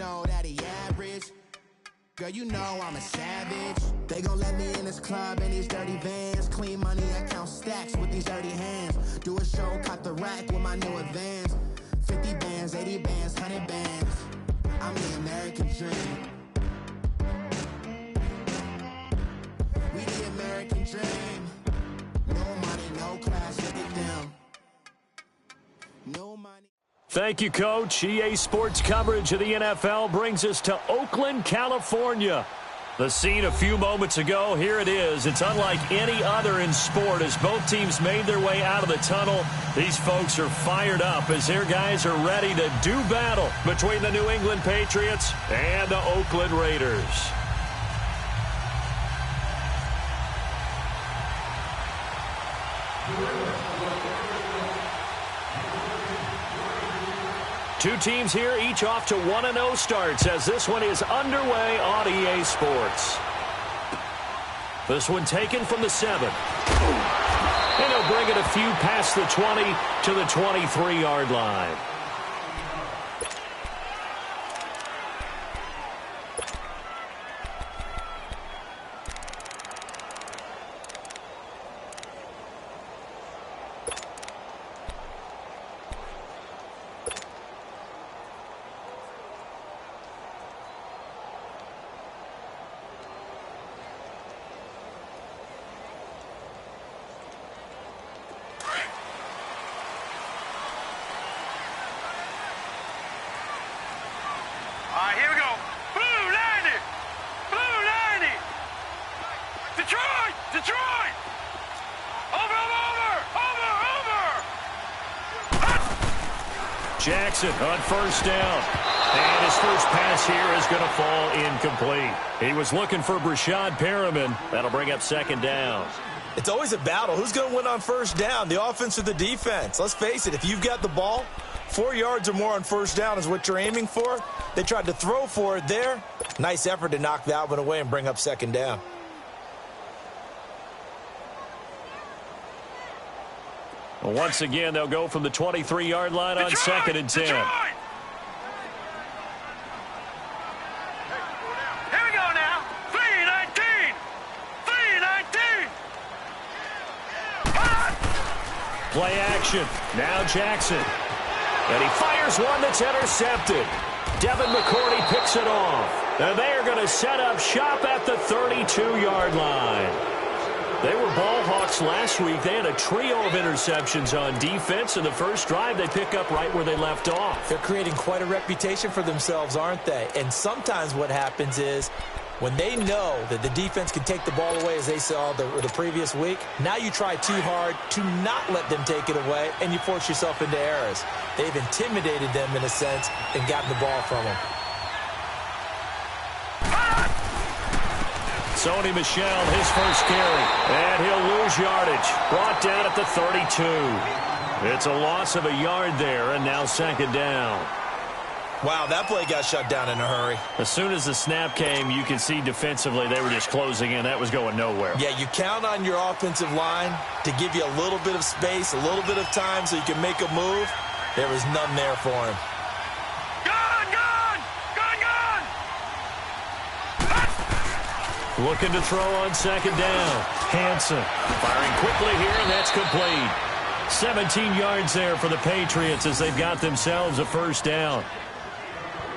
know that he average. Girl, you know I'm a savage. They gon' let me in this club in these dirty vans. Clean money, I count stacks with these dirty hands. Do a show, cut the rack with my new advance. 50 bands, 80 bands, 100 bands. I'm the American dream. We the American dream. No money, no class, look at them. No money. Thank you, Coach. EA Sports coverage of the NFL brings us to Oakland, California. The scene a few moments ago, here it is. It's unlike any other in sport as both teams made their way out of the tunnel. These folks are fired up as their guys are ready to do battle between the New England Patriots and the Oakland Raiders. Two teams here, each off to 1-0 starts as this one is underway on EA Sports. This one taken from the 7. And he'll bring it a few past the 20 to the 23-yard line. Here we go. Blue 90. Blue 90. Detroit. Detroit. Over. Jackson on first down. And his first pass here is going to fall incomplete. He was looking for Brashad Perriman. That'll bring up second down. It's always a battle. Who's going to win on first down, the offense or the defense? Let's face it, if you've got the ball, 4 yards or more on first down is what you're aiming for. They tried to throw for it there. Nice effort to knock that one away and bring up second down. Well, once again, they'll go from the 23-yard line on second and 10. Detroit. Here we go now. 3-19. 3-19. Play action. Now Jackson. And he fires one that's intercepted. Devin McCourty picks it off. And they are going to set up shop at the 32-yard line. They were ball hawks last week. They had a trio of interceptions on defense. In the first drive, they pick up right where they left off. They're creating quite a reputation for themselves, aren't they? And sometimes what happens is when they know that the defense can take the ball away, as they saw the previous week, now you try too hard to not let them take it away, and you force yourself into errors. They've intimidated them in a sense and gotten the ball from them. Sony Michel, his first carry, and he'll lose yardage. Brought down at the 32. It's a loss of a yard there, and now second down. Wow, that play got shut down in a hurry. As soon as the snap came, you can see defensively they were just closing in. That was going nowhere. Yeah, you count on your offensive line to give you a little bit of space, a little bit of time so you can make a move. There was none there for him. Looking to throw on second down. Hansen firing quickly here, and that's complete. 17 yards there for the Patriots as they've got themselves a first down.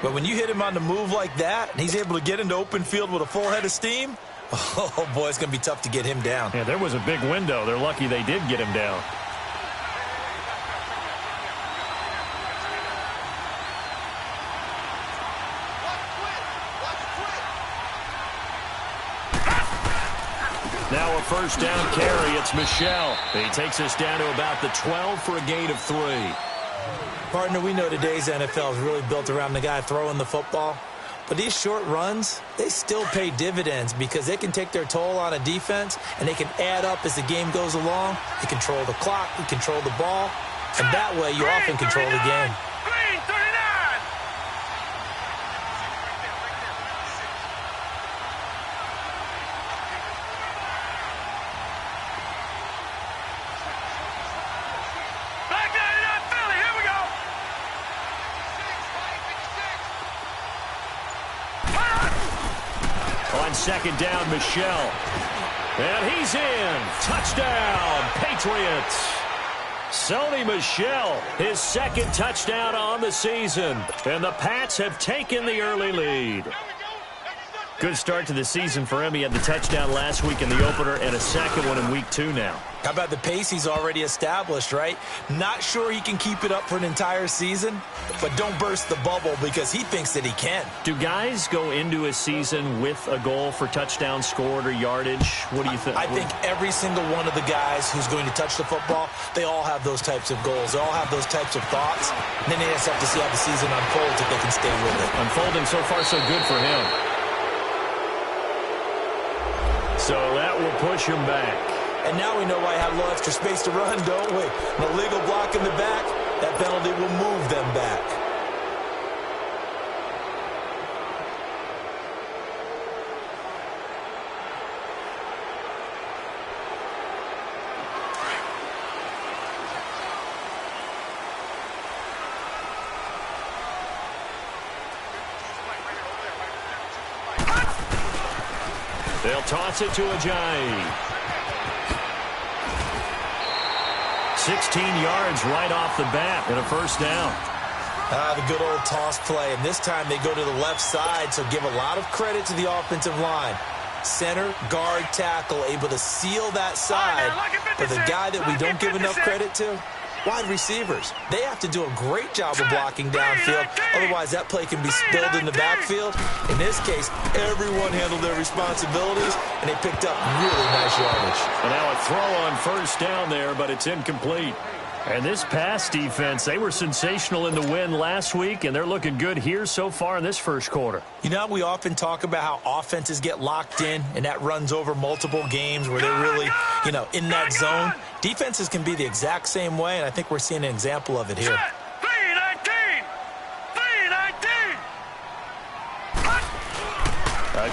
But when you hit him on the move like that, and he's able to get into open field with a full head of steam, oh, boy, it's going to be tough to get him down. Yeah, there was a big window. They're lucky they did get him down. Now a first down carry. It's Michel. He takes us down to about the 12 for a gain of 3. Partner, we know today's NFL is really built around the guy throwing the football. But these short runs, they still pay dividends because they can take their toll on a defense, and they can add up as the game goes along. They control the clock, they control the ball, and that way you often control the game. On second down, Michel. And he's in. Touchdown, Patriots. Sony Michel, his second touchdown on the season. And the Pats have taken the early lead. Good start to the season for him. He had the touchdown last week in the opener and a second one in week 2 now. How about the pace he's already established, right? Not sure he can keep it up for an entire season, but don't burst the bubble because he thinks that he can. Do guys go into a season with a goal for touchdown scored or yardage? What do you think? I think every single one of the guys who's going to touch the football, they all have those types of goals. They all have those types of thoughts. And then they just have to see how the season unfolds if they can stay with it. Unfolding so far so good for him. So that will push him back. And now we know why I have a little extra space to run, don't we? An illegal block in the back, that penalty will move them back. They'll toss it to Ajayi. 16 yards right off the bat and a first down. The good old toss play. And this time they go to the left side, so give a lot of credit to the offensive line. Center, guard, tackle, able to seal that side. But the guy that we don't give enough credit to, wide receivers. They have to do a great job of blocking downfield. Otherwise, that play can be spilled in the backfield. In this case, everyone handled their responsibilities, and they picked up really nice yardage. And now a throw on first down there, but it's incomplete. And this pass defense, they were sensational in the win last week, and they're looking good here so far in this first quarter. You know, we often talk about how offenses get locked in, and that runs over multiple games where they're really, in that zone. Defenses can be the exact same way, and I think we're seeing an example of it here. 3-19! 3-19!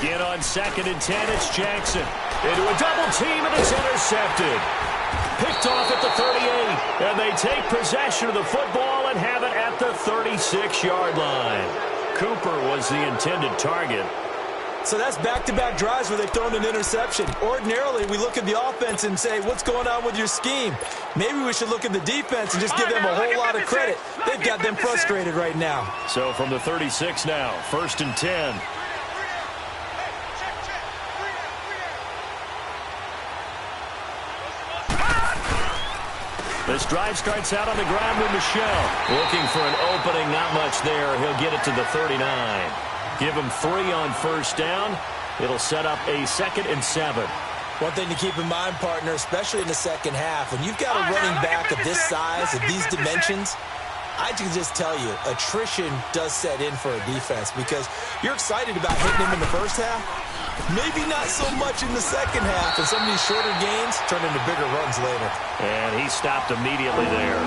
Again on 2nd and 10, it's Jackson. Into a double team, and it's intercepted. Picked off at the 38, and they take possession of the football and have it at the 36-yard line. Cooper was the intended target. So that's back-to-back drives where they've thrown an interception. Ordinarily, we look at the offense and say, what's going on with your scheme? Maybe we should look at the defense and just give them a whole lot of credit. They've got them frustrated right now. So from the 36 now, 1st and 10. This drive starts out on the ground with Michel. Looking for an opening, not much there. He'll get it to the 39. Give him 3 on first down. It'll set up a 2nd and 7. One thing to keep in mind, partner, especially in the second half, when you've got a running back of this size, of these dimensions, I can just tell you, attrition does set in for a defense because you're excited about hitting him in the first half. Maybe not so much in the second half, and some of these shorter gains turn into bigger runs later. And he stopped immediately there.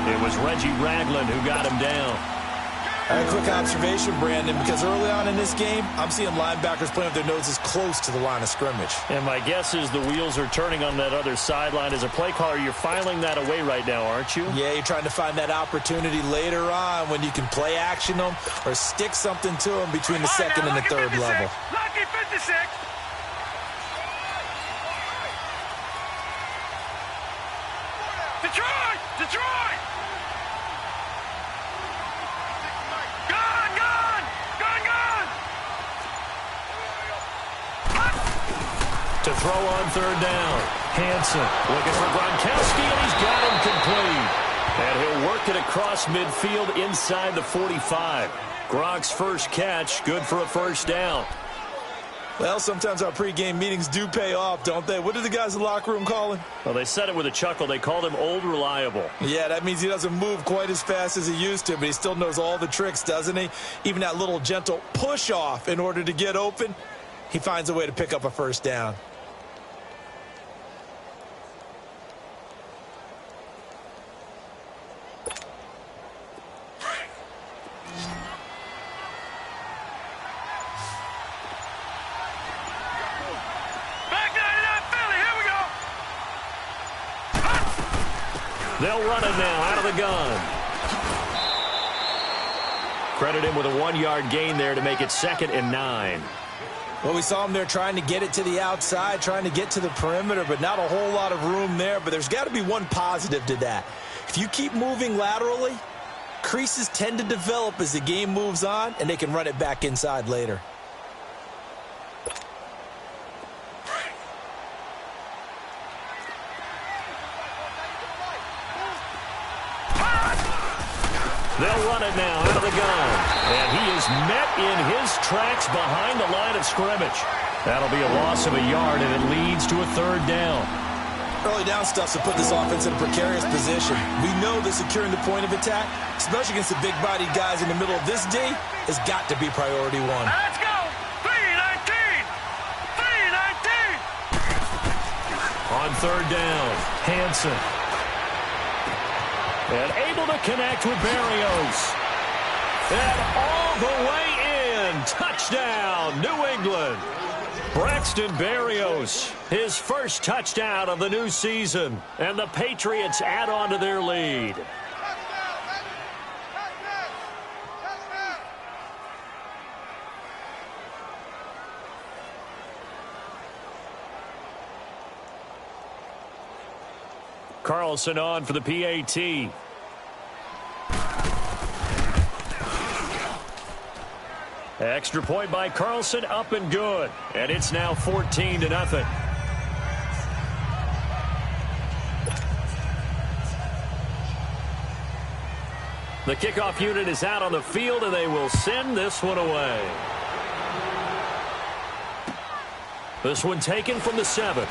It was Reggie Ragland who got him down. A quick observation, Brandon, because early on in this game, I'm seeing linebackers playing with their noses close to the line of scrimmage. And my guess is the wheels are turning on that other sideline. As a play caller, you're filing that away right now, aren't you? Yeah, you're trying to find that opportunity later on when you can play action them or stick something to them between the second and the third level. Lucky 56! Detroit! Detroit! Gone! Gone! Gone! Gone! To throw on 3rd down. Hansen looking for Gronkowski, and he's got him complete. And he'll work it across midfield inside the 45. Gronk's first catch, good for a first down. Well, sometimes our pregame meetings do pay off, don't they? What do the guys in the locker room call him? Well, they said it with a chuckle. They called him Old Reliable. Yeah, that means he doesn't move quite as fast as he used to, but he still knows all the tricks, doesn't he? Even that little gentle push-off in order to get open, he finds a way to pick up a first down. They'll run it now out of the gun. Credit him with a 1-yard gain there to make it 2nd and 9. Well, we saw him there trying to get it to the outside, trying to get to the perimeter, but not a whole lot of room there. But there's got to be one positive to that. If you keep moving laterally, creases tend to develop as the game moves on, and they can run it back inside later. They'll run it now out of the gun. And he is met in his tracks behind the line of scrimmage. That'll be a loss of a yard, and it leads to a third down. Early down stuff to put this offense in a precarious position. We know that securing the point of attack, especially against the big-bodied guys in the middle of this D, has got to be priority one. Let's go! 3-19! 3-19! On third down, Hansen. And able to connect with Berrios. And all the way in. Touchdown, New England. Braxton Berrios, his first touchdown of the new season. And the Patriots add on to their lead. Carlson on for the PAT. Extra point by Carlson, up and good. And it's now 14-0. The kickoff unit is out on the field, and they will send this one away. This one taken from the 7.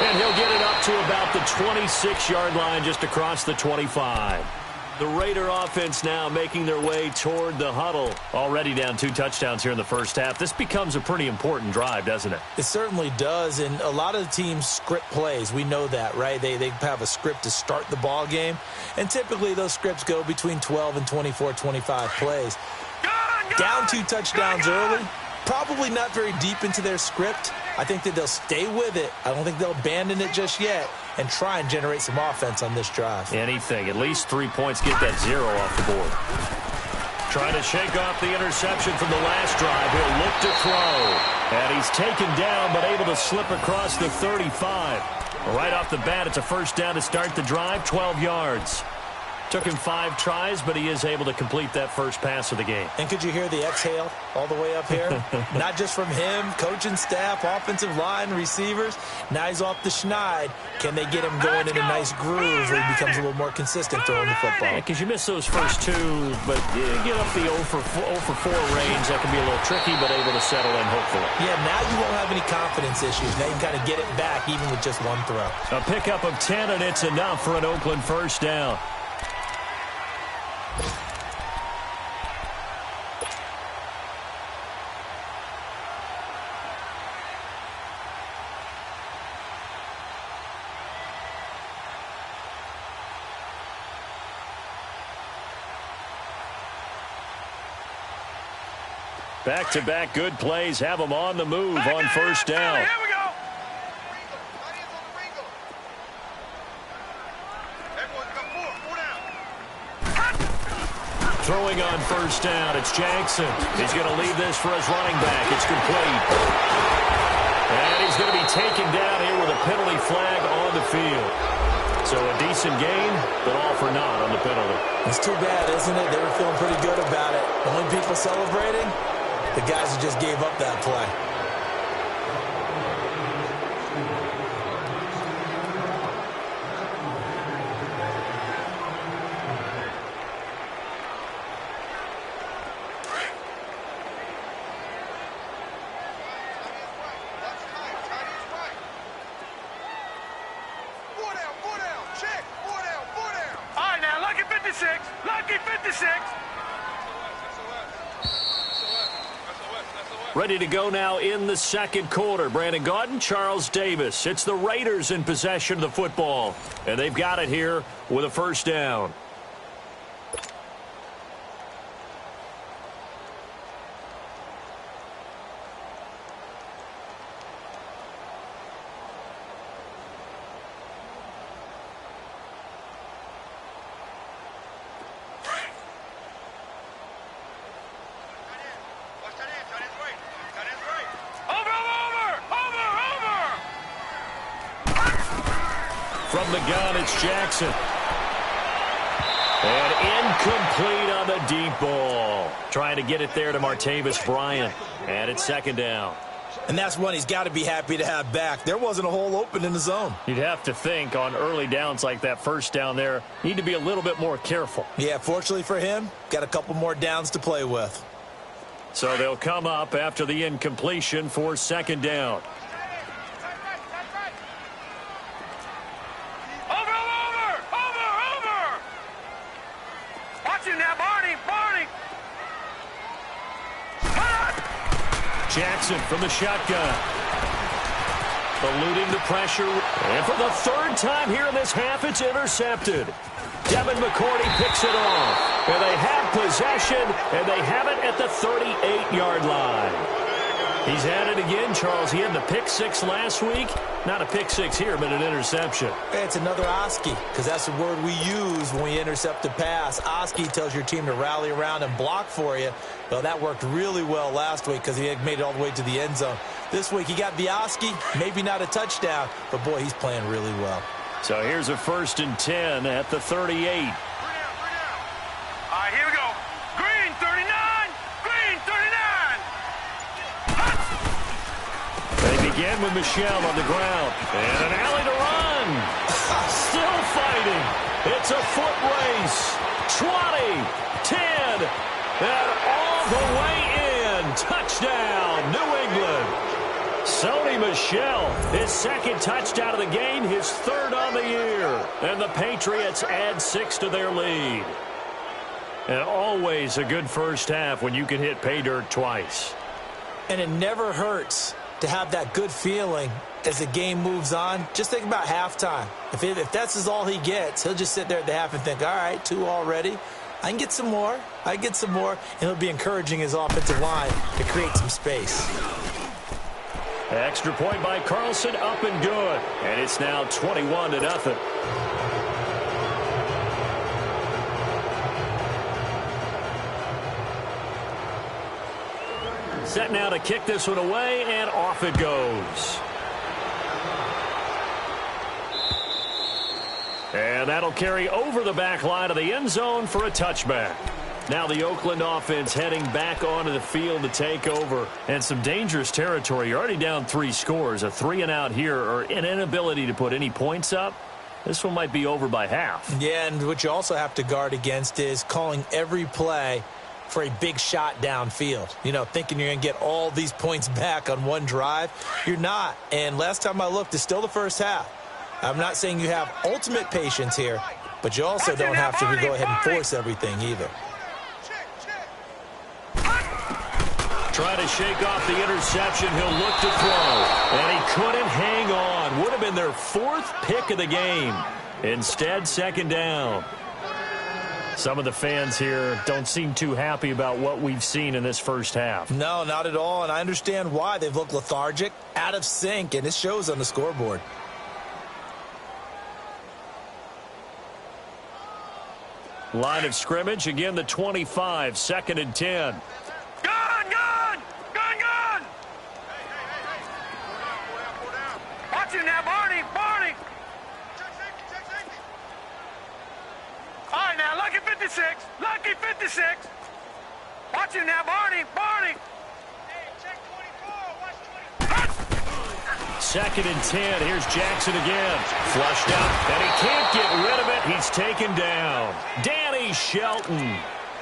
And he'll get it up to about the 26-yard line, just across the 25. The Raider offense now making their way toward the huddle. Already down 2 touchdowns here in the first half. This becomes a pretty important drive, doesn't it? It certainly does, and a lot of the teams script plays. We know that, right? They have a script to start the ball game, and typically those scripts go between 12 and 24, 25 plays. Down 2 touchdowns early. Probably not very deep into their script. I think that they'll stay with it. I don't think they'll abandon it just yet and try and generate some offense on this drive. Anything. At least 3 points. Get that 0 off the board. Trying to shake off the interception from the last drive. He'll look to throw. And he's taken down but able to slip across the 35. Right off the bat, it's a first down to start the drive. 12 yards. Took him 5 tries, but he is able to complete that first pass of the game. And could you hear the exhale all the way up here? Not just from him, coaching staff, offensive line, receivers. Now he's off the schneid. Can they get him going in a nice groove where he becomes a little more consistent throwing the football? Because you miss those first 2, but you get up the 0 for 4 range. That can be a little tricky, but able to settle in, hopefully. Yeah, now you won't have any confidence issues. Now you can kind of get it back even with just 1 throw. A pickup of 10, and it's enough for an Oakland first down. Back-to-back good plays have them on the move on first down. Here we go. Throwing on first down, it's Jackson. He's going to leave this for his running back. It's complete. And he's going to be taken down here with a penalty flag on the field. So a decent gain, but all for naught on the penalty. It's too bad, isn't it? They were feeling pretty good about it. The only people celebrating, the guys who just gave up that play. Ready to go now in the second quarter. Brandon Gaudin, Charles Davis. It's the Raiders in possession of the football. And they've got it here with a first down. From the gun, it's Jackson. And incomplete on the deep ball. Trying to get it there to Martavis Bryant. And it's second down. And that's one he's got to be happy to have back. There wasn't a hole open in the zone. You'd have to think on early downs like that first down there, need to be a little bit more careful. Yeah, fortunately for him, got a couple more downs to play with. So they'll come up after the incompletion for second down. Jackson from the shotgun. Eluding the pressure. And for the third time here in this half, it's intercepted. Devin McCourty picks it off. And they have possession, and they have it at the 38-yard line. He's at it again, Charles. He had the pick six last week. Not a pick six here, but an interception. It's another Oski, because that's the word we use when we intercept a pass. Oski tells your team to rally around and block for you. Well, that worked really well last week because he had made it all the way to the end zone. This week he got the Oski, maybe not a touchdown, but boy, he's playing really well. So here's a 1st and 10 at the 38. All right, here we go. Green 39. Green 39. They begin with Michel on the ground. And an alley to run. Still fighting. It's a foot race. 20, 10, and all the way in. Touchdown, New England. Sony Michel, his second touchdown of the game, his third on the year. And the Patriots add 6 to their lead. And always a good first half when you can hit pay dirt twice. And it never hurts to have that good feeling as the game moves on. Just think about halftime. If that's all he gets, he'll just sit there at the half and think, all right, 2 already. I can get some more. I can get some more. And he'll be encouraging his offensive line to create some space. Extra point by Carlson, up and good. And it's now 21-0. Set now to kick this one away, and off it goes. And that'll carry over the back line of the end zone for a touchback. Now the Oakland offense heading back onto the field to take over. And some dangerous territory. You're already down 3 scores. A 3 and out here, or an inability to put any points up. This one might be over by half. Yeah, and what you also have to guard against is calling every play for a big shot downfield. You know, thinking you're going to get all these points back on one drive. You're not. And last time I looked, it's still the first half. I'm not saying you have ultimate patience here, but you also don't have to go ahead and force everything either. Trying to shake off the interception. He'll look to throw. And he couldn't hang on. Would have been their 4th pick of the game. Instead, second down. Some of the fans here don't seem too happy about what we've seen in this first half. No, not at all, and I understand why. They've looked lethargic, out of sync, and it shows on the scoreboard. Line of scrimmage, again the 25, 2nd and 10. Gun, gun! Gun, gun! Watch it now, Barney, Barney! All right, now, lucky 56, lucky 56. Watch it now, Barney, Barney. Hey, check 24, watch 2nd and 10. Here's Jackson again. Flushed out, and he can't get rid of it. He's taken down. Danny Shelton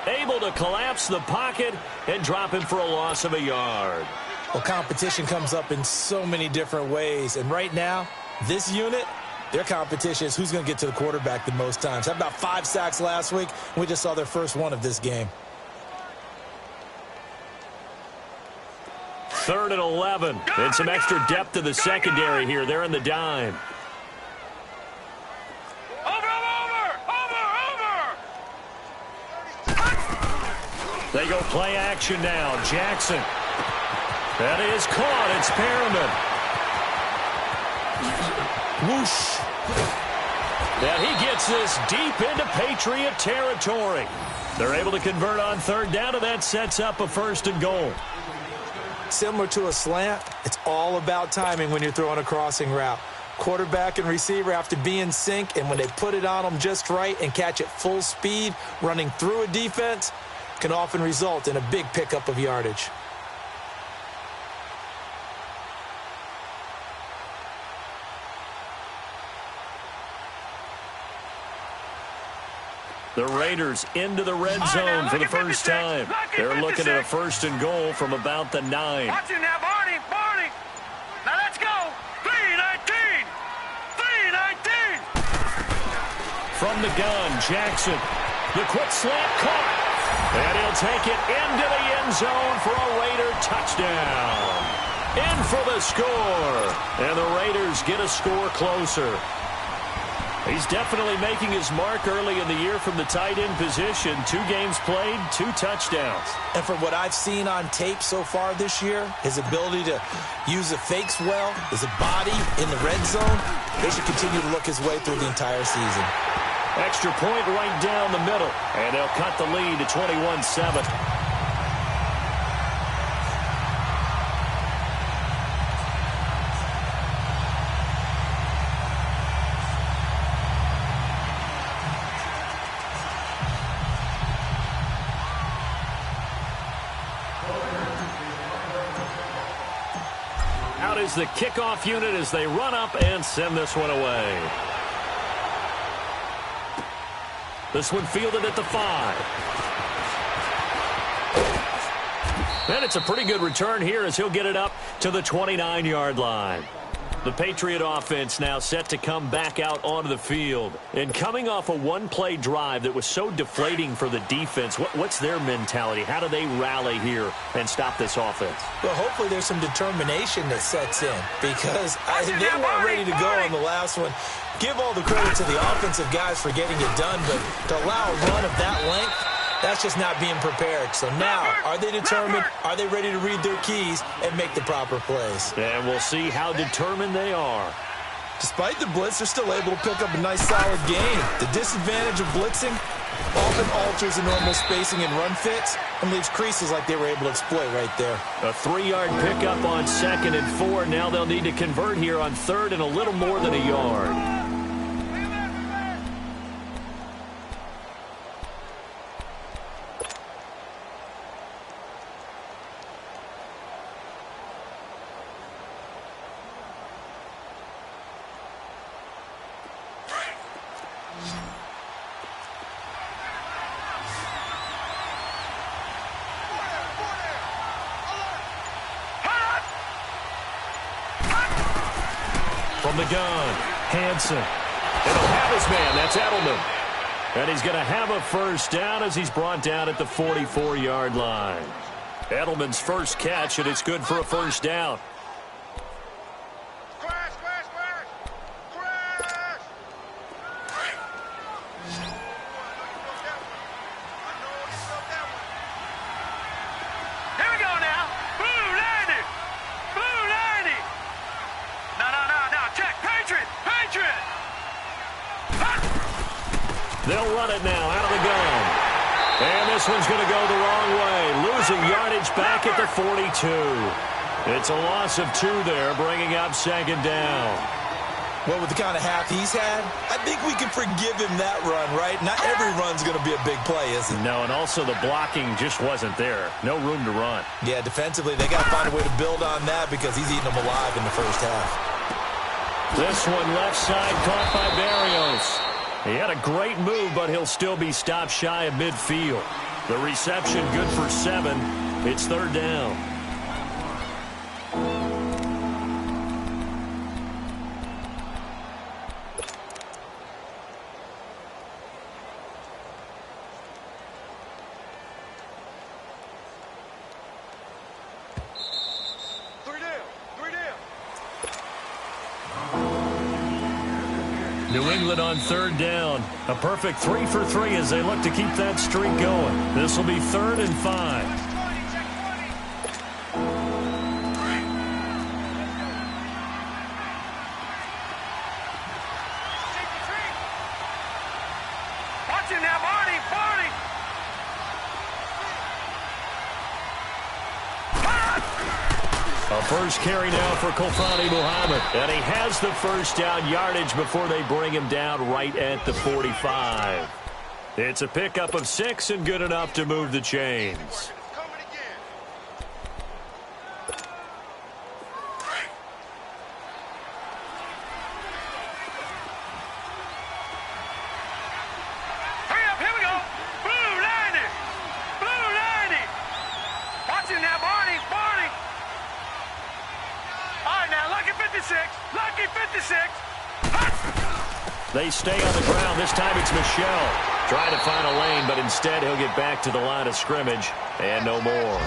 able to collapse the pocket and drop him for a loss of a yard. Well, competition comes up in so many different ways, and right now, this unit, their competition is who's going to get to the quarterback the most times. Had about 5 sacks last week, and we just saw their first one of this game. 3rd and 11. And some extra depth to the secondary here. They're in the dime. They go play action now. Jackson. That is caught. It's Perriman. Whoosh. And he gets this deep into Patriot territory. They're able to convert on 3rd down, and that sets up a 1st and goal. Similar to a slant, it's all about timing when you're throwing a crossing route. Quarterback and receiver have to be in sync, and when they put it on them just right and catch it full speed, running through a defense can often result in a big pickup of yardage. The Raiders into the red zone for the first time. They're looking at a 1st and goal from about the 9. Watch it now, Barney. Now let's go. 3-19. 3-19. From the gun, Jackson. The quick slant caught. And he'll take it into the end zone for a Raider touchdown. In for the score. And the Raiders get a score closer. He's definitely making his mark early in the year from the tight end position. 2 games played, 2 touchdowns. And from what I've seen on tape so far this year, his ability to use the fakes well, his body in the red zone, they should continue to look his way through the entire season. Extra point right down the middle. And they'll cut the lead to 21-7. Is the kickoff unit as they run up and send this one away. This one fielded at the 5. And it's a pretty good return here as he'll get it up to the 29-yard line. The Patriot offense now set to come back out onto the field. And coming off a one-play drive that was so deflating for the defense, what's their mentality? How do they rally here and stop this offense? Well, hopefully there's some determination that sets in because they weren't ready to go on the last one. Give all the credit to the offensive guys for getting it done, but to allow a run of that length, that's just not being prepared. So now, are they determined? Are they ready to read their keys and make the proper plays? And we'll see how determined they are. Despite the blitz, they're still able to pick up a nice, solid gain. The disadvantage of blitzing often alters the normal spacing and run fits and leaves creases like they were able to exploit right there. A 3-yard pickup on 2nd and 4. Now they'll need to convert here on 3rd and a little more than a yard. From the gun, Hansen. And he'll have his man. That's Edelman. And he's going to have a first down as he's brought down at the 44-yard line. Edelman's first catch, and it's good for a first down. They'll run it now out of the gun. And this one's going to go the wrong way. Losing yardage back at the 42. It's a loss of 2 there, bringing up 2nd down. Well, with the kind of half he's had, I think we can forgive him that run, right? Not every run's going to be a big play, is it? No, and also the blocking just wasn't there. No room to run. Yeah, defensively, they got to find a way to build on that because he's eating them alive in the first half. This one left side caught by Barrios. He had a great move, but he'll still be stopped shy of midfield. The reception good for 7. It's 3rd down. New England on 3rd down. A perfect 3 for 3 as they look to keep that streak going. This will be 3rd and 5. Watch him now, Barney. A first carry now for Kofani Muhammad. And he has the first down yardage before they bring him down right at the 45. It's a pickup of 6 and good enough to move the chains. Lucky 56. They stay on the ground. This time it's Michel trying to find a lane, but instead he'll get back to the line of scrimmage and no more.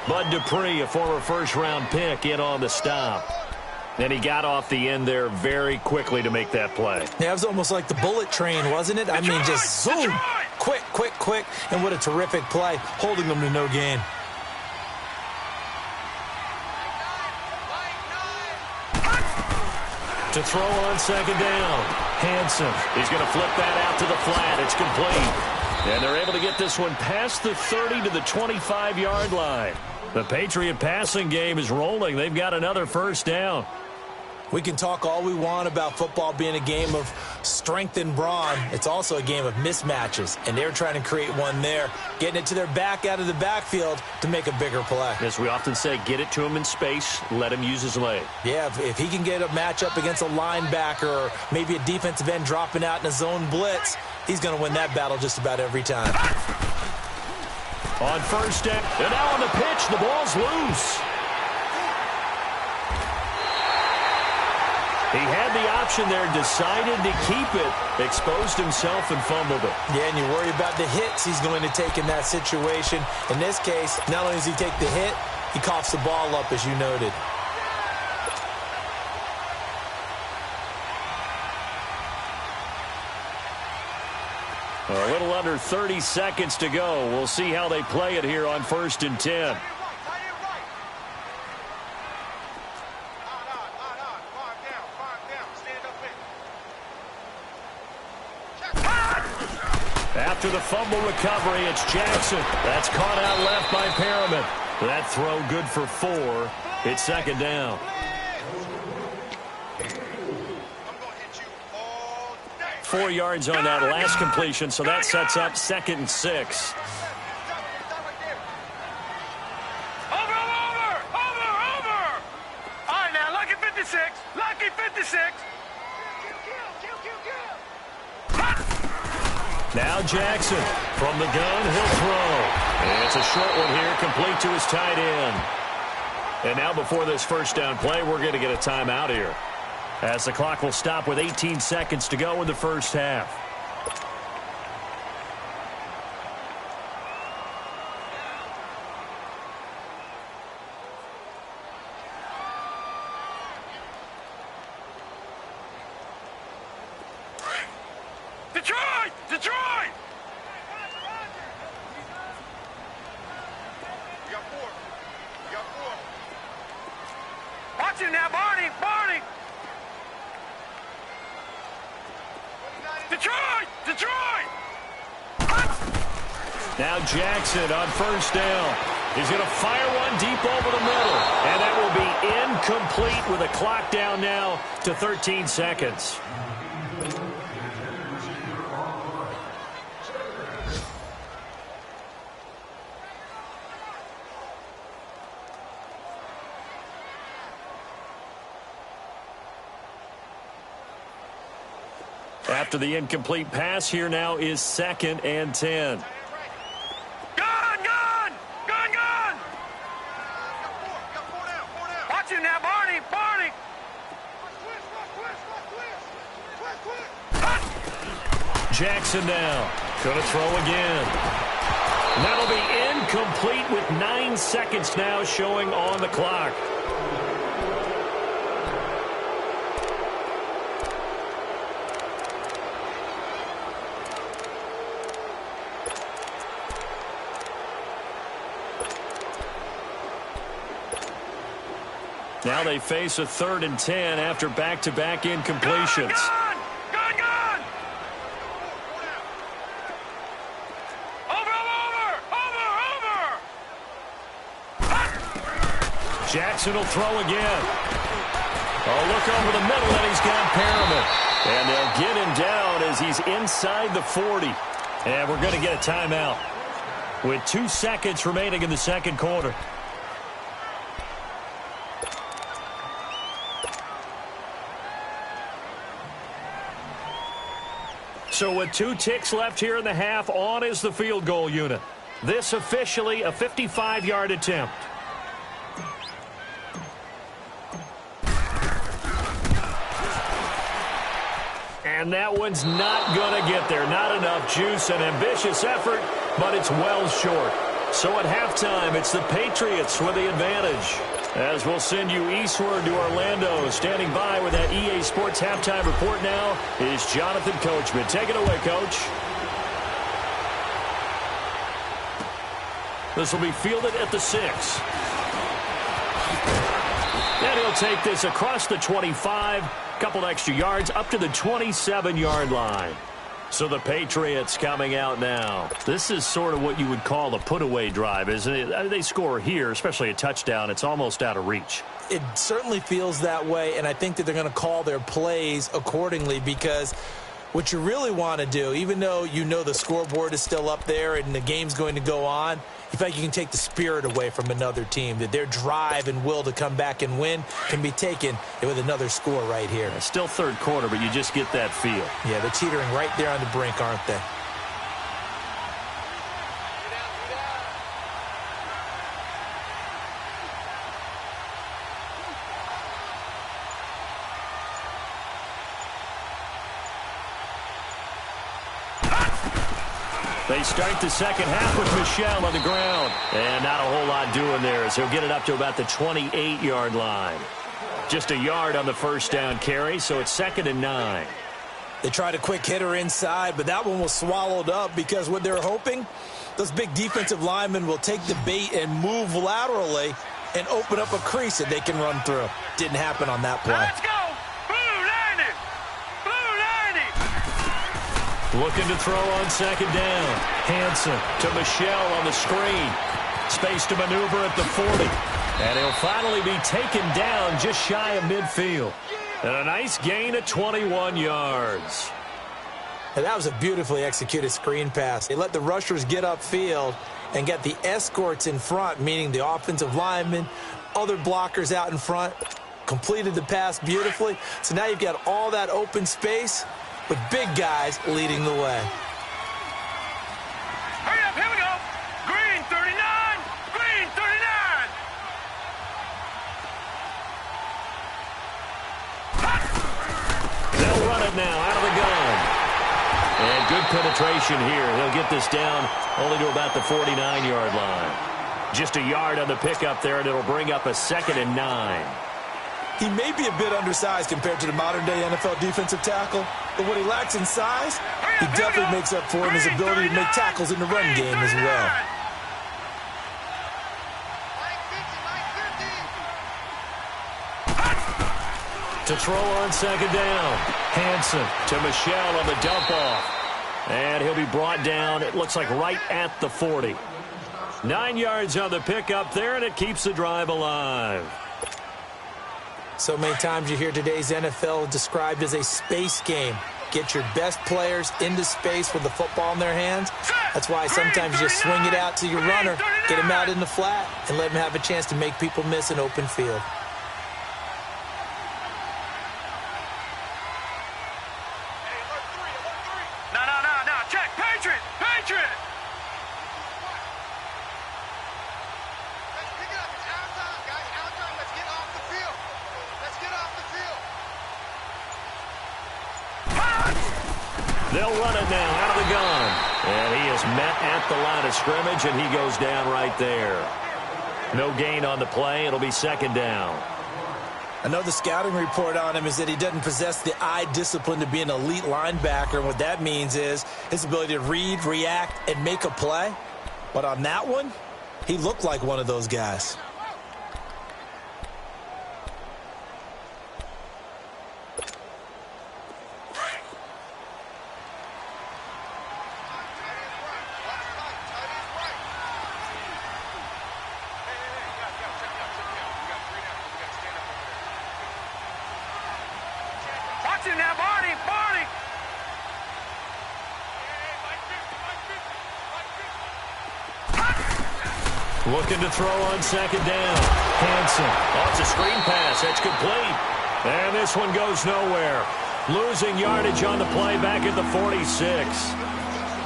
Bud Dupree, a former first-round pick, in on the stop. And he got off the end there very quickly to make that play. Yeah, it was almost like the bullet train, wasn't it? I mean, just zoom. Quick, quick, quick. And what a terrific play, holding them to no gain. To throw on second down. Hanson. He's going to flip that out to the flat. It's complete. And they're able to get this one past the 30 to the 25-yard line. The Patriot passing game is rolling. They've got another first down. We can talk all we want about football being a game of strength and brawn. It's also a game of mismatches, and they're trying to create one there, getting it to their back out of the backfield to make a bigger play. As we often say, get it to him in space, let him use his leg. Yeah, if he can get a matchup against a linebacker or maybe a defensive end dropping out in a zone blitz, he's going to win that battle just about every time. On first down, and now on the pitch, the ball's loose. He had the option there, decided to keep it, exposed himself and fumbled it. Yeah, and you worry about the hits he's going to take in that situation. In this case, not only does he take the hit, he coughs the ball up, as you noted. A little under 30 seconds to go. We'll see how they play it here on 1st and 10. After the fumble recovery, it's Jackson. That's caught out left by Perriman. That throw good for 4. It's second down. Four yards on that last completion, so that sets up 2nd and 6. Over! All right, now, lucky 56. Lucky 56. Now Jackson from the gun, he'll throw. And it's a short one here, complete to his tight end. And now before this first down play, we're going to get a timeout here, as the clock will stop with 18 seconds to go in the first half. Detroit! Watch him now, Barney! Detroit! Now Jackson on first down. He's going to fire one deep over the middle. And that will be incomplete with a clock down now to 13 seconds. After the incomplete pass, here now is 2nd and 10. Gun! Watch him now, Barney! Jackson now. Gonna throw again. That'll be incomplete with 9 seconds now showing on the clock. Now they face a 3rd and 10 after back-to-back incompletions. Gun! Over! Jackson will throw again. Oh, look over the middle, and he's got Perriman. And they'll get him down as he's inside the 40. And we're going to get a timeout with 2 seconds remaining in the second quarter. So with 2 ticks left here in the half, on is the field goal unit. This officially a 55-yard attempt. And that one's not going to get there. Not enough juice, an ambitious effort, but it's well short. So at halftime, it's the Patriots with the advantage. As we'll send you eastward to Orlando. Standing by with that EA Sports halftime report now is Jonathan Coachman. Take it away, Coach. This will be fielded at the 6. And he'll take this across the 25. Couple extra yards up to the 27-yard line. So the Patriots coming out now. This is sort of what you would call a put-away drive, isn't it? I mean, they score here, especially a touchdown. It's almost out of reach. It certainly feels that way, and I think that they're going to call their plays accordingly, because what you really want to do, even though you know the scoreboard is still up there and the game's going to go on, you feel like you can take the spirit away from another team, that their drive and will to come back and win can be taken with another score right here. It's still third quarter, but you just get that feel. Yeah, they're teetering right there on the brink, aren't they? They start the second half with Michel on the ground. And not a whole lot doing there, as he'll get it up to about the 28-yard line. Just a yard on the first down carry, so it's 2nd and 9. They tried a quick hitter inside, but that one was swallowed up, because what they're hoping, those big defensive linemen will take the bait and move laterally and open up a crease that they can run through. Didn't happen on that play. Let's go! Looking to throw on second down. Hansen to Michel on the screen. Space to maneuver at the 40. And he'll finally be taken down just shy of midfield. And a nice gain of 21 yards. And that was a beautifully executed screen pass. They let the rushers get upfield and get the escorts in front, meaning the offensive linemen, other blockers out in front. Completed the pass beautifully. So now you've got all that open space with big guys leading the way. Hurry up, here we go. Green 39, green 39. They'll run it now out of the gun. And good penetration here. He'll get this down only to about the 49-yard line. Just a yard on the pickup there, and it'll bring up a 2nd and 9. He may be a bit undersized compared to the modern-day NFL defensive tackle, but what he lacks in size, he definitely makes up for in his ability to make tackles in the run game as well. To throw on second down. Hansen to Michel on the dump off. And he'll be brought down, it looks like right at the 40. 9 yards on the pickup there, and it keeps the drive alive. So many times you hear today's NFL described as a space game. Get your best players into space with the football in their hands. That's why sometimes you just swing it out to your runner, get him out in the flat, and let him have a chance to make people miss an open field. No, check, Patriot. They'll run it now out of the gun. And he is met at the line of scrimmage, and he goes down right there. No gain on the play. It'll be 2nd down. Another scouting report on him is that he doesn't possess the eye discipline to be an elite linebacker. And what that means is his ability to read, react, and make a play. But on that one, he looked like one of those guys. Watch him now, Barney. Barney. Looking to throw on second down. Hansen. Oh, it's a screen pass. That's complete. And this one goes nowhere. Losing yardage on the play back at the 46.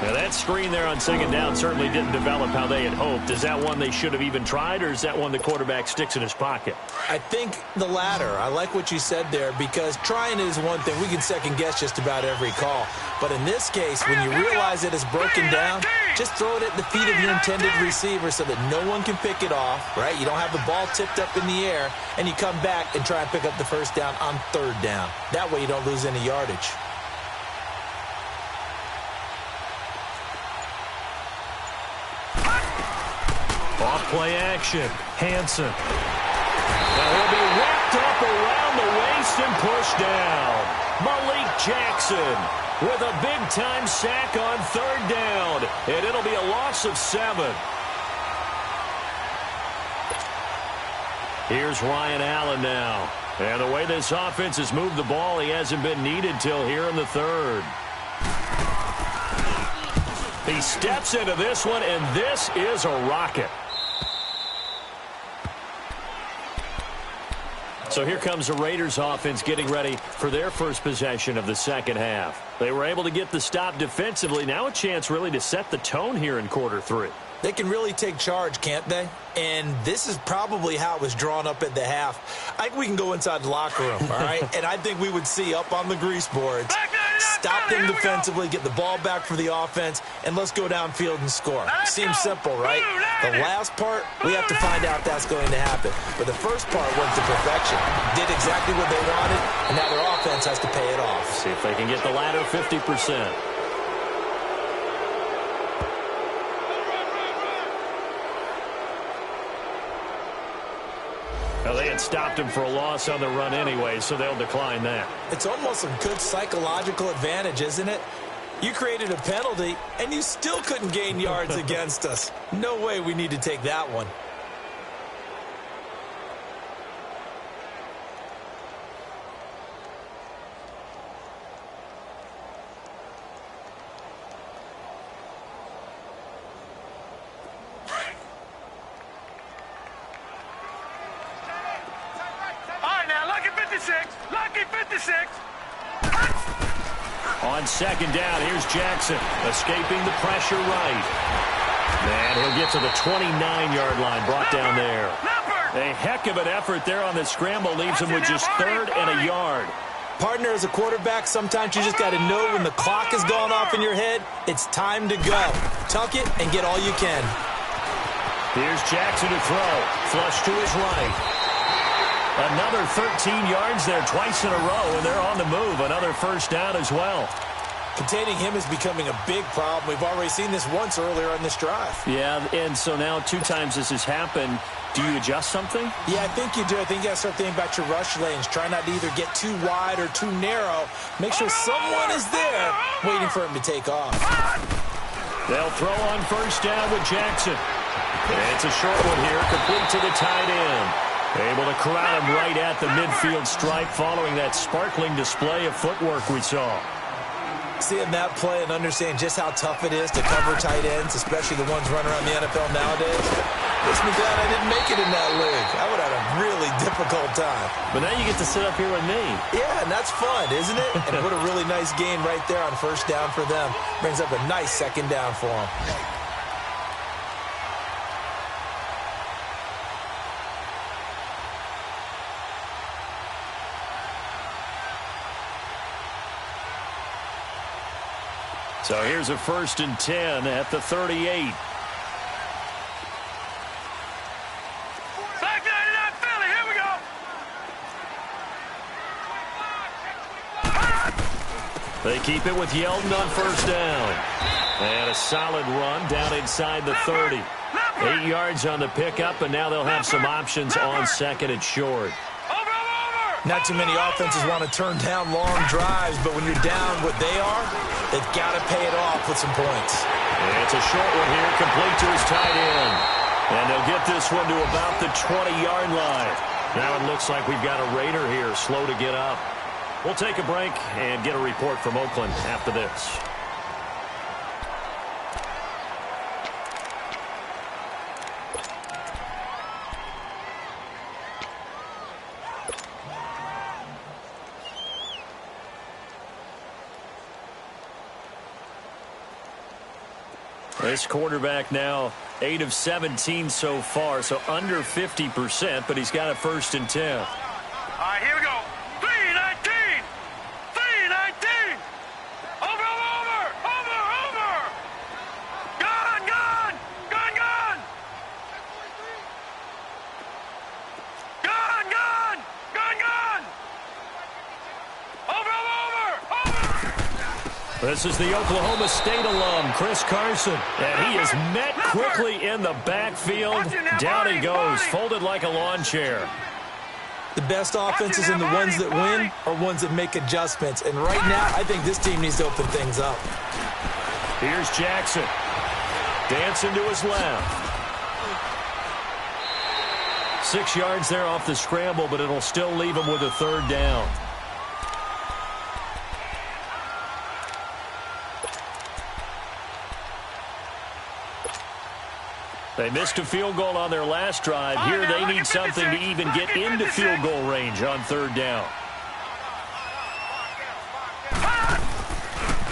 Now, that screen there on second down certainly didn't develop how they had hoped. Is that one they should have even tried, or is that one the quarterback sticks in his pocket? I think the latter. I like what you said there, because trying is one thing. We can second-guess just about every call. But in this case, when you realize it is broken down, just throw it at the feet of your intended receiver so that no one can pick it off, right? You don't have the ball tipped up in the air, and you come back and try and pick up the first down on third down. That way you don't lose any yardage. Off-play action. Hansen. Now he'll be wrapped up around the waist and pushed down. Malik Jackson with a big-time sack on third down. And it'll be a loss of 7. Here's Ryan Allen now. And the way this offense has moved the ball, he hasn't been needed till here in the third. He steps into this one, and this is a rocket. So here comes the Raiders offense getting ready for their first possession of the second half. They were able to get the stop defensively. Now a chance really to set the tone here in quarter 3. They can really take charge, can't they? And this is probably how it was drawn up at the half. I think we can go inside the locker room, all right? And I think we would see up on the grease boards, stop them defensively, get the ball back for the offense, and let's go downfield and score. Seems simple, right? The last part, we have to find out if that's going to happen. But the first part went to perfection. Did exactly what they wanted, and now their offense has to pay it off. See if they can get the latter 50%. Well, they had stopped him for a loss on the run anyway, so they'll decline that. It's almost a good psychological advantage, isn't it? You created a penalty, and you still couldn't gain yards against us. No way we need to take that one. On second down, here's Jackson, escaping the pressure right. And he'll get to the 29-yard line, brought down there. A heck of an effort there on the scramble, leaves him with just third and a yard. Partner, as a quarterback, sometimes you just got to know when the clock has gone off in your head, it's time to go. Tuck it and get all you can. Here's Jackson to throw. Flush to his right. Another 13 yards there twice in a row, and they're on the move. Another first down as well. Containing him is becoming a big problem. We've already seen this once earlier on this drive. Yeah, and so now 2 times this has happened. Do you adjust something? Yeah, I think you do. I think you got to start thinking about your rush lanes. Try not to either get too wide or too narrow. Make sure someone is there waiting for him to take off. They'll throw on first down with Jackson. And it's a short one here, complete to the tight end. Able to corral him right at the midfield stripe following that sparkling display of footwork we saw. Seeing that play and understanding just how tough it is to cover tight ends, especially the ones running around the NFL nowadays, makes me glad I didn't make it in that league. I would have had a really difficult time. But now you get to sit up here with me. Yeah, and that's fun, isn't it? And what a really nice gain right there on first down for them. Brings up a nice second down for them. So here's a 1st and 10 at the 38. They keep it with Yeldon on first down. And a solid run down inside the 30. 8 yards on the pickup, and now they'll have some options on second and short. Not too many offenses want to turn down long drives, but when you're down what they are, they've got to pay it off with some points. And it's a short one here, complete to his tight end. And they'll get this one to about the 20-yard line. Now it looks like we've got a Raider here, slow to get up. We'll take a break and get a report from Oakland after this. This quarterback now 8 of 17 so far, so under 50%, but he's got a 1st and 10. All right, here we go. 3-19. 3-19. Over. Gone. Gone. Over. This is the Oklahoma State alum, Chris Carson. And he is met quickly in the backfield. Down he goes, folded like a lawn chair. The best offenses and the ones that win are ones that make adjustments. And right now, I think this team needs to open things up. Here's Jackson. Dancing to his left. 6 yards there off the scramble, but it'll still leave him with a 3rd down. They missed a field goal on their last drive. Here they need something to even get into field goal range on 3rd down.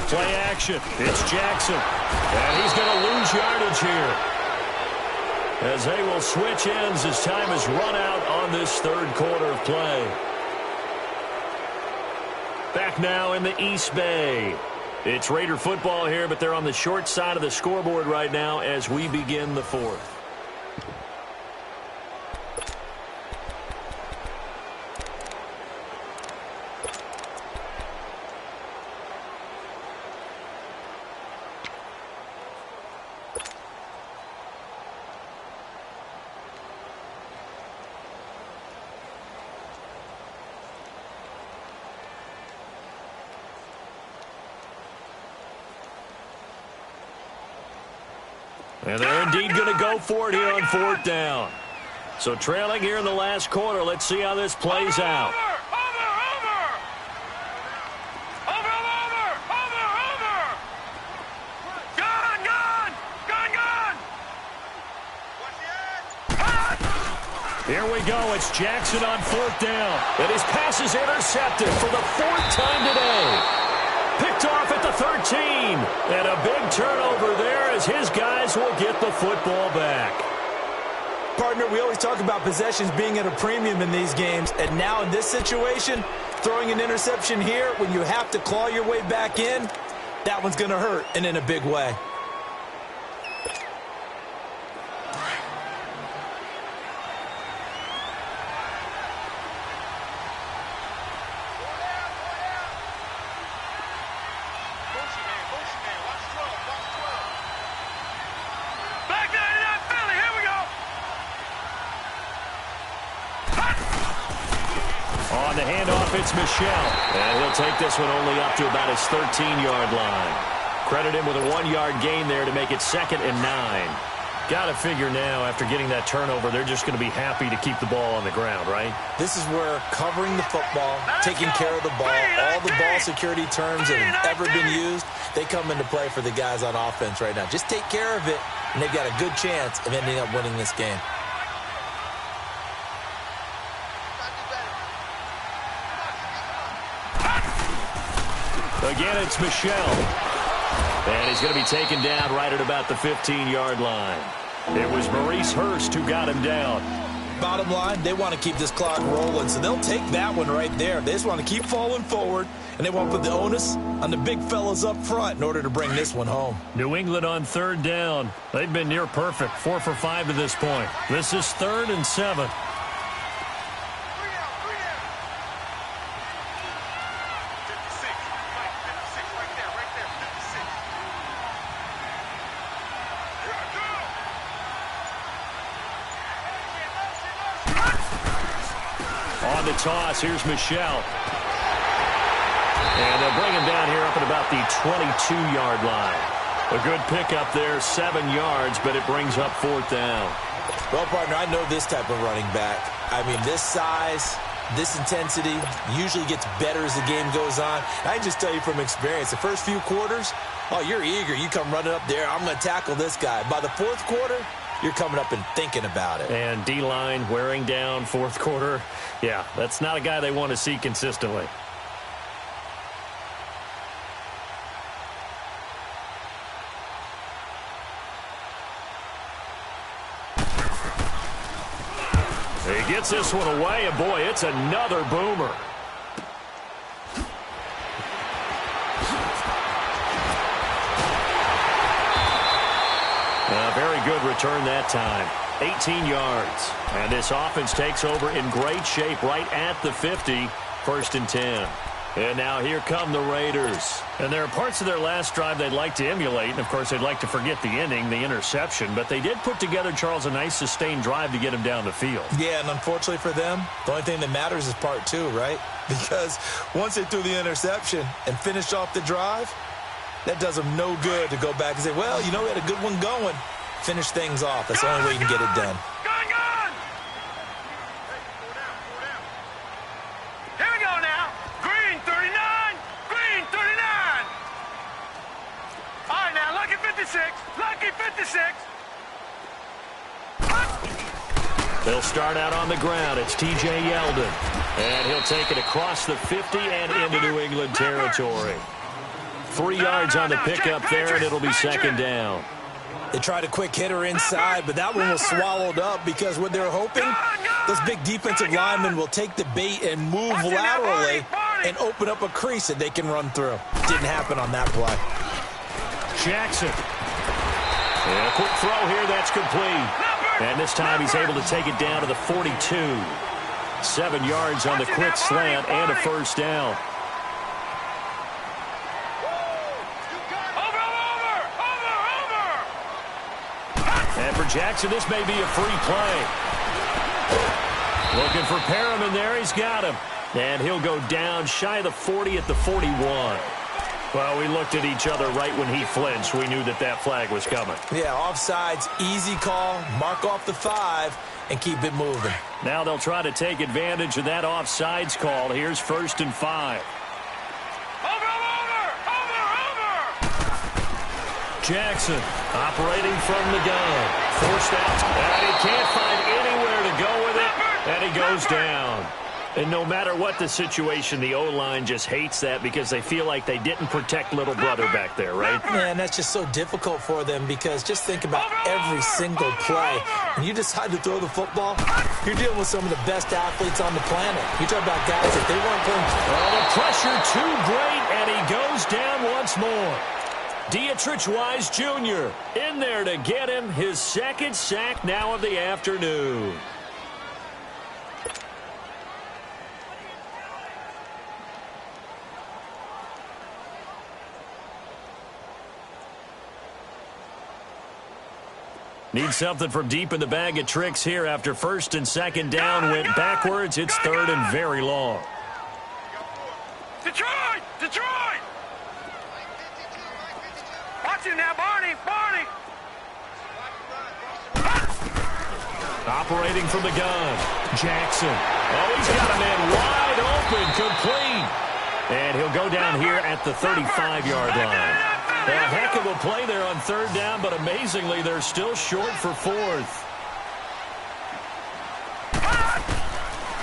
Play action. It's Jackson. And he's going to lose yardage here, as they will switch ends as time has run out on this 3rd quarter of play. Back now in the East Bay. It's Raider football here, but they're on the short side of the scoreboard right now as we begin the 4th. And they're indeed going to go for it here on 4th down. So trailing here in the last quarter. Let's see how this plays out. Here we go. It's Jackson on 4th down. And his pass is intercepted for the 4th time today. Picked off at the 13. And a big turnover there as his guys will get the football back. Partner, we always talk about possessions being at a premium in these games. And now in this situation, throwing an interception here when you have to claw your way back in, that one's going to hurt, and in a big way. On the handoff, it's Michel. And he'll take this one only up to about his 13-yard line. Credit him with a 1-yard gain there to make it 2nd and 9. Got to figure now, after getting that turnover, they're just going to be happy to keep the ball on the ground, right? This is where covering the football, taking care of the ball, all the ball security terms that have ever been used, they come into play for the guys on offense right now. Just take care of it, and they've got a good chance of ending up winning this game. Again, it's Michel. And he's going to be taken down right at about the 15-yard line. It was Maurice Hurst who got him down. Bottom line, they want to keep this clock rolling, so they'll take that one right there. They just want to keep falling forward, and they want to put the onus on the big fellas up front in order to bring this one home. New England on 3rd down. They've been near perfect, 4 for 5 to this point. This is 3rd and 7. On the toss, here's Michel. And they'll bring him down here up at about the 22-yard line. A good pickup there, 7 yards, but it brings up 4th down. Well, partner, I know this type of running back. I mean, this size, this intensity usually gets better as the game goes on. I can just tell you from experience, the first few quarters, oh, you're eager. You come running up there, I'm going to tackle this guy. By the fourth quarter, you're coming up and thinking about it. And D-line wearing down fourth quarter. Yeah, that's not a guy they want to see consistently. He gets this one away, and boy, it's another boomer. A very good return that time. 18 yards. And this offense takes over in great shape right at the 50. 1st and 10. And now here come the Raiders. And there are parts of their last drive they'd like to emulate. And, of course, they'd like to forget the ending, the interception. But they did put together, Charles, a nice sustained drive to get him down the field. Yeah, and unfortunately for them, the only thing that matters is part 2, right? Because once they threw the interception and finished off the drive, that does them no good to go back and say, well, you know, we had a good one going. Finish things off. That's the only way you can get it done. Here we go now. Green 39. Green 39. All right, now, lucky 56. Lucky 56. They'll start out on the ground. It's T.J. Yeldon. And he'll take it across the 50 and into New England territory. 3 yards on the pickup there, and it'll be 2nd down. They tried a quick hitter inside, but that one was swallowed up because what they're hoping, those big defensive linemen will take the bait and move laterally and open up a crease that they can run through. Didn't happen on that play. Jackson. And a quick throw here, that's complete. And this time he's able to take it down to the 42. 7 yards on the quick slant and a 1st down. And for Jackson, this may be a free play. Looking for Perriman there. He's got him. And he'll go down shy of the 40 at the 41. Well, we looked at each other right when he flinched. We knew that that flag was coming. Yeah, offsides, easy call. Mark off the 5 and keep it moving. Now they'll try to take advantage of that offsides call. Here's 1st and 5. Jackson operating from the gun. Forced out. And he can't find anywhere to go with it. And he goes down. And no matter what the situation, the O-line just hates that because they feel like they didn't protect little brother back there, right? Man, that's just so difficult for them because just think about every single play. When you decide to throw the football, you're dealing with some of the best athletes on the planet. You talk about guys that they weren't playing. Well, the pressure too great, and he goes down once more. Dietrich Wise Jr. in there to get him his 2nd sack now of the afternoon. Need something from deep in the bag of tricks here after 1st and 2nd down went backwards. It's 3rd and very long. Detroit! Detroit! Watch him now, Barney! Barney! Operating from the gun. Jackson. Oh, he's got a man wide open, complete. And he'll go down here at the 35-yard line. A heck of a play there on 3rd down, but amazingly, they're still short for 4th.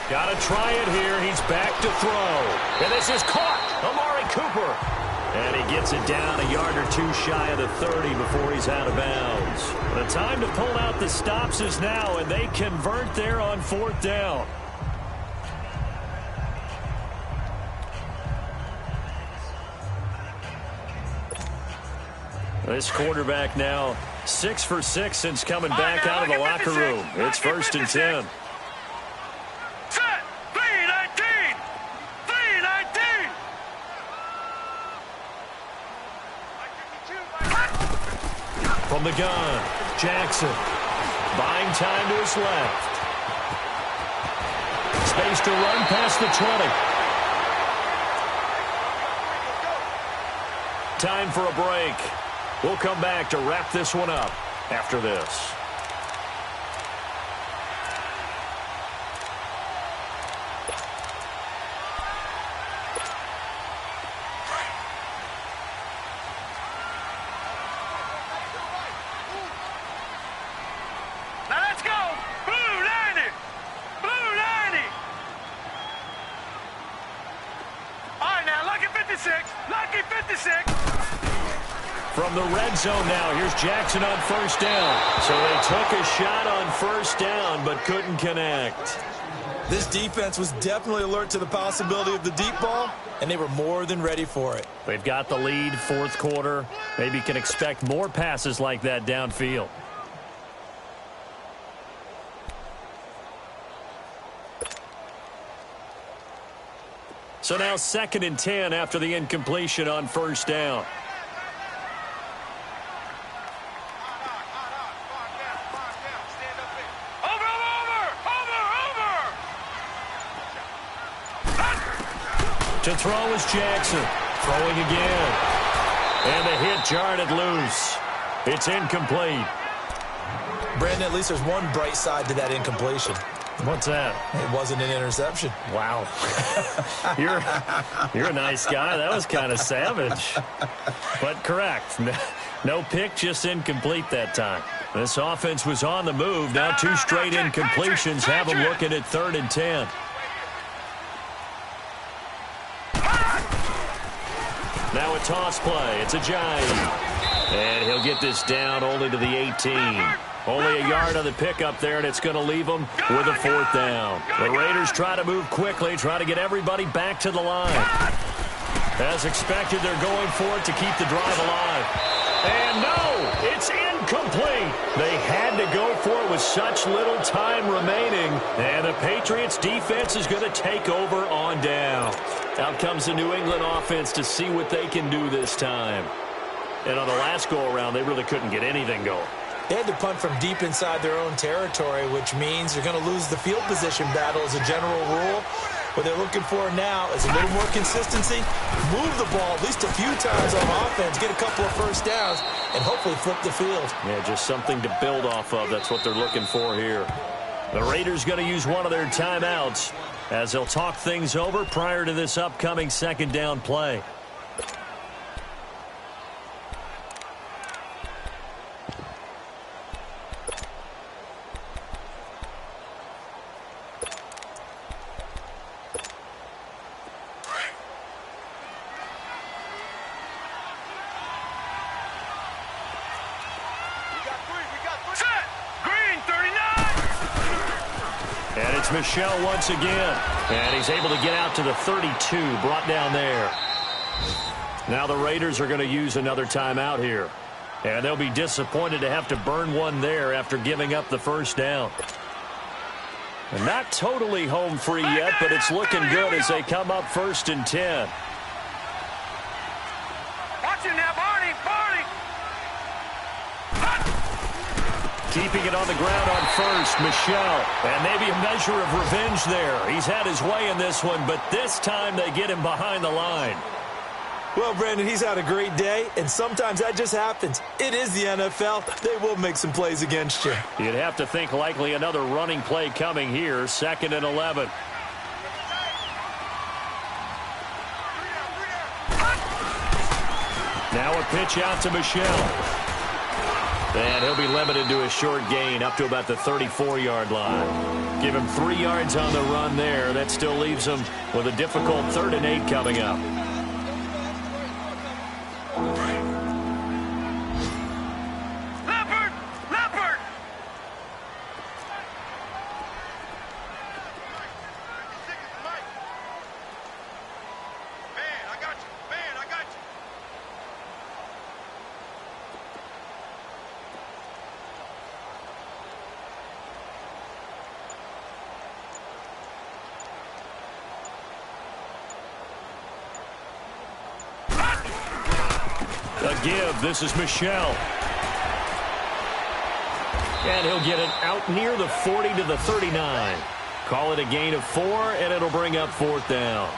Got to try it here. He's back to throw. And this is caught. Amari Cooper. And he gets it down a yard or 2 shy of the 30 before he's out of bounds. The time to pull out the stops is now, and they convert there on 4th down. This quarterback now 6 for 6 since coming back out of the locker room. It's 1st and 10. Set! 3-19! 3-19! From the gun, Jackson. Buying time to his left. Space to run past the 20. Time for a break. We'll come back to wrap this one up after this. from the red zone now. Here's Jackson on first down. So they took a shot on first down but couldn't connect. This defense was definitely alert to the possibility of the deep ball, and they were more than ready for it. They've got the lead, fourth quarter. Maybe can expect more passes like that downfield. So now 2nd and 10 after the incompletion on first down. To throw is Jackson. Throwing again. And the hit jarred it loose. It's incomplete. Brandon, at least there's one bright side to that incompletion. What's that? It wasn't an interception. Wow. You're a nice guy. That was kind of savage. But correct. No pick, just incomplete that time. This offense was on the move. Now 2 straight incompletions have them looking at 3rd and 10. Now a toss play. It's a giant. And he'll get this down only to the 18. Only a yard on the pickup there, and it's going to leave them with a 4th down. The Raiders try to move quickly, try to get everybody back to the line. As expected, they're going for it to keep the drive alive. And no, it's incomplete. They had to go for it with such little time remaining. And the Patriots defense is going to take over on down. Out comes the New England offense to see what they can do this time. And on the last go-around, they really couldn't get anything going. They had to punt from deep inside their own territory, which means you're going to lose the field position battle as a general rule. What they're looking for now is a little more consistency, move the ball at least a few times on offense, get a couple of first downs, and hopefully flip the field. Yeah, just something to build off of. That's what they're looking for here. The Raiders going to use one of their timeouts as they'll talk things over prior to this upcoming 2nd down play. And it's Michel once again. And he's able to get out to the 32, brought down there. Now the Raiders are going to use another timeout here. And they'll be disappointed to have to burn one there after giving up the first down. And not totally home free yet, but it's looking good as they come up 1st and 10. Watch it now, Barney. Keeping it on the ground on first, Michel. And maybe a measure of revenge there. He's had his way in this one, but this time they get him behind the line. Well, Brandon, he's had a great day, and sometimes that just happens. It is the NFL. They will make some plays against you. You'd have to think likely another running play coming here, 2nd and 11. Now a pitch out to Michel. And he'll be limited to a short gain up to about the 34-yard line. Give him 3 yards on the run there. That still leaves him with a difficult 3rd and 8 coming up. Leopard! Man, I got you. A give. This is Michel. And he'll get it out near the 40 to the 39. Call it a gain of 4, and it'll bring up 4th down.